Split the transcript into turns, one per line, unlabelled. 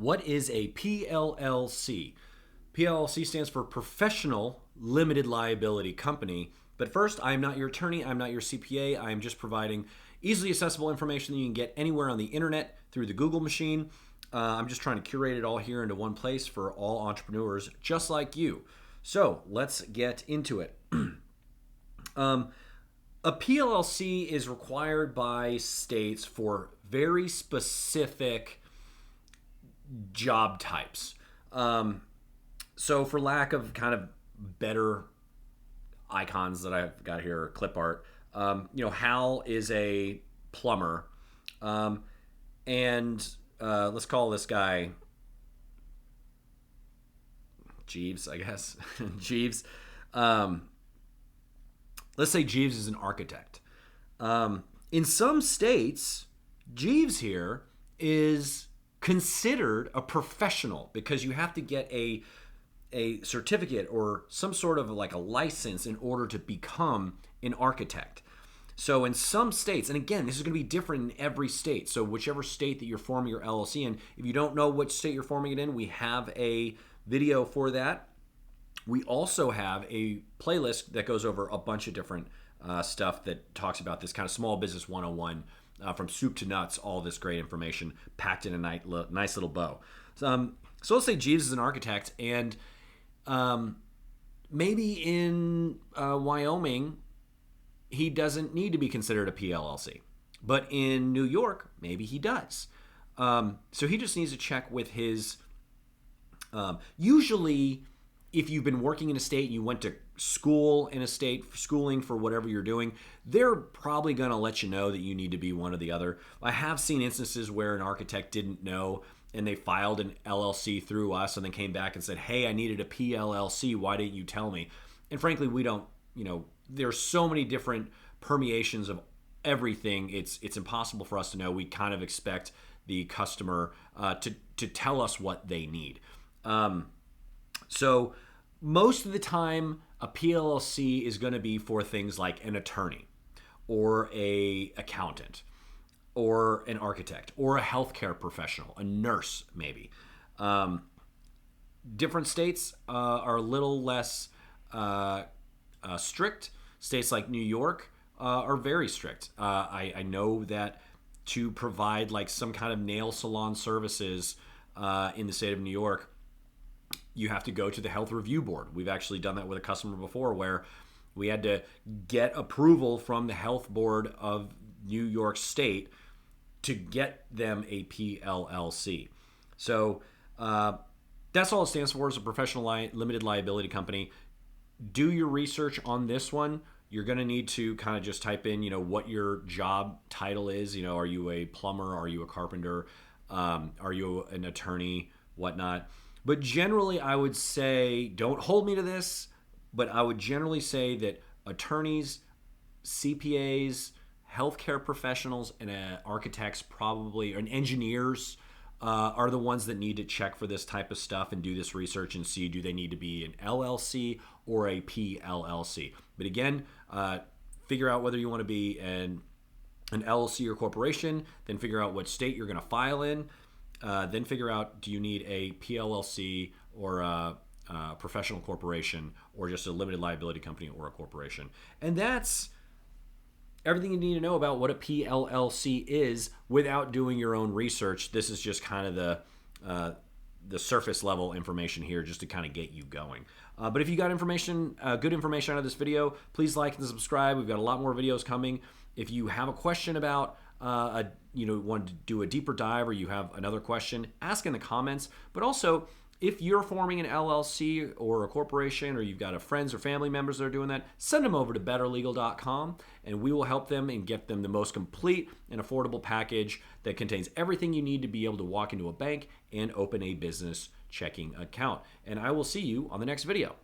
What is a PLLC? PLLC stands for Professional Limited Liability Company. But first, I am not your attorney, I'm not your CPA, I am just providing easily accessible information that you can get anywhere on the internet through the Google machine. I'm just trying to curate it all here into one place for all entrepreneurs just like you. So let's get into it. A PLLC is required by states for very specific job types. So for lack of kind of better icons that I've got here, clip art, Hal is a plumber. And let's call this guy Jeeves, I guess. Jeeves. Let's say Jeeves is an architect. In some states, Jeeves here is considered a professional because you have to get a certificate or some sort of like a license in order to become an architect. So in some states, and again, this is going to be different in every state. So whichever state that you're forming your LLC in, if you don't know which state you're forming it in, we have a video for that. We also have a playlist that goes over a bunch of different stuff that talks about this kind of small business 101 from soup to nuts, all this great information packed in a nice little bow. So let's say Jeeves is an architect, and maybe in Wyoming, he doesn't need to be considered a PLLC. But in New York, maybe he does. So he just needs to check with his, usually if you've been working in a state and you went to school in a state, schooling for whatever you're doing, they're probably going to let you know that you need to be one or the other. I have seen instances where an architect didn't know and they filed an LLC through us and then came back and said, hey, I needed a PLLC. Why didn't you tell me? And frankly, we don't, there's so many different permeations of everything. It's impossible for us to know. We kind of expect the customer to tell us what they need. So most of the time, a PLLC is going to be for things like an attorney or a accountant or an architect or a healthcare professional, a nurse maybe. Different states are a little less strict. States like New York are very strict. I know that to provide like some kind of nail salon services in the state of New York, you have to go to the health review board. We've actually done that with a customer before where we had to get approval from the health board of New York State to get them a PLLC. So that's all it stands for, is a professional limited liability company. Do your research on this one. You're going to need to kind of just type in, what your job title is. Are you a plumber? Are you a carpenter? Are you an attorney? Whatnot. But generally, I would say, don't hold me to this, but I would generally say that attorneys, CPAs, healthcare professionals, and architects probably, and engineers are the ones that need to check for this type of stuff and do this research and see, do they need to be an LLC or a PLLC? But again, figure out whether you want to be an LLC or corporation, then figure out what state you're going to file in. Then figure out, do you need a PLLC or a professional corporation or just a limited liability company or a corporation. And that's everything you need to know about what a PLLC is without doing your own research. This is just kind of the surface level information here just to kind of get you going. But if you got information, good information out of this video, please like and subscribe. We've got a lot more videos coming. If you have a question about want to do a deeper dive or you have another question, ask in the comments. But also, if you're forming an LLC or a corporation, or you've got friends or family members that are doing that, send them over to betterlegal.com and we will help them and get them the most complete and affordable package that contains everything you need to be able to walk into a bank and open a business checking account. And I will see you on the next video.